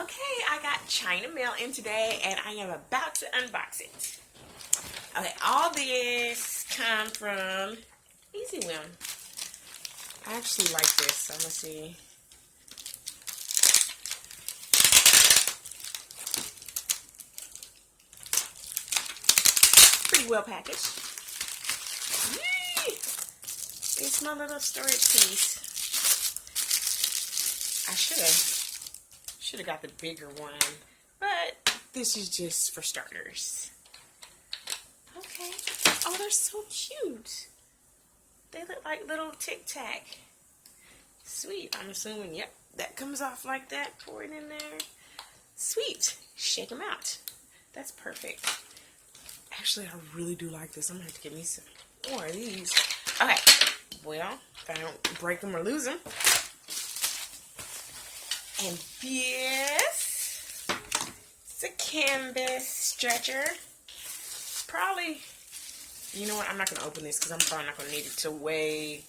Okay, I got China mail in today and I am about to unbox it. Okay, all this come from EasyWhim. I actually like this, so let's see. Pretty well packaged. Yay! It's my little storage piece. I should have got the bigger one, but this is just for starters. Okay. Oh, they're so cute. They look like little Tic Tac. Sweet. I'm assuming, yep, that comes off like that. Pour it in there. Sweet. Shake them out. That's perfect. Actually, I really do like this. I'm going to have to get me some more of these. Okay. Well, if I don't break them or lose them. And this, it's a canvas stretcher. Probably, you know what, I'm not going to open this because I'm probably not going to need it till way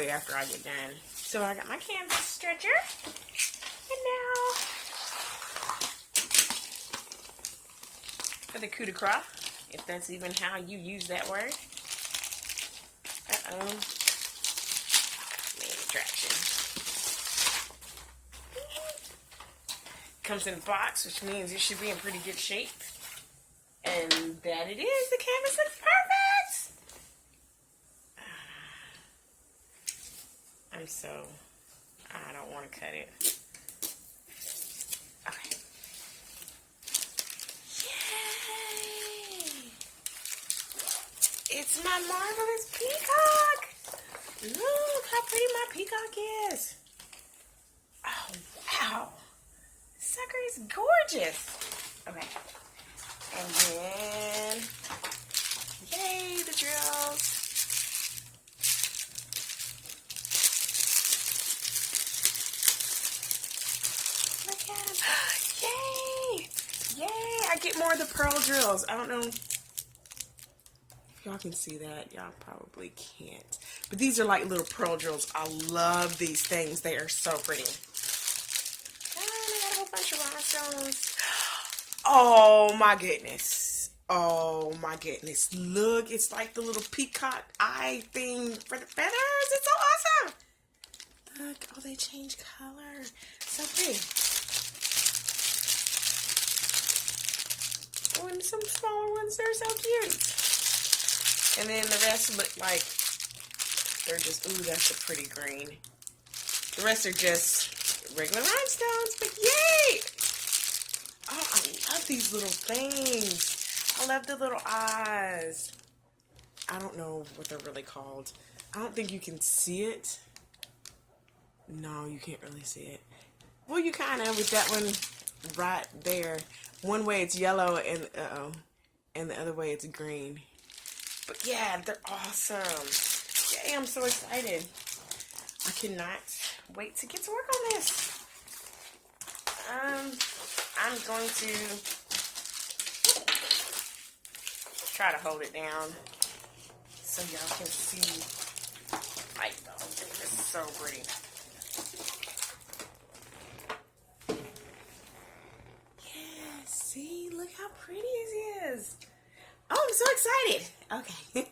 after I get done. So I got my canvas stretcher. And now, for the coup de grace, if that's even how you use that word. Uh-oh. Main attraction. Comes in a box, which means it should be in pretty good shape. And that it is. The canvas looks perfect. I don't want to cut it. Okay. Yay! It's my marvelous peacock. Look how pretty my peacock is. Oh, wow. Sucker is gorgeous. Okay. And then, yay, the drills. Look at them. Yay. Yay. I get more of the pearl drills. I don't know if y'all can see that. Y'all probably can't. But these are like little pearl drills. I love these things. They are so pretty. Bunch of rhinestones. Oh my goodness. Oh my goodness. Look, it's like the little peacock eye thing for the feathers. It's so awesome. Look, oh, they change color. So pretty. Oh, and some smaller ones, they're so cute. And then the rest look like they're just, ooh, that's a pretty green. The rest are just regular rhinestones, but yay! Oh, I love these little things. I love the little eyes. I don't know what they're really called. I don't think you can see it. No, you can't really see it. Well, you kind of with that one right there. One way it's yellow and and the other way it's green. But yeah, they're awesome. Yay, I'm so excited. I cannot wait to get to work on this. I'm going to try to hold it down so y'all can see like the whole thing. It's so pretty. Yeah, see, look how pretty it is. Oh, I'm so excited. Okay.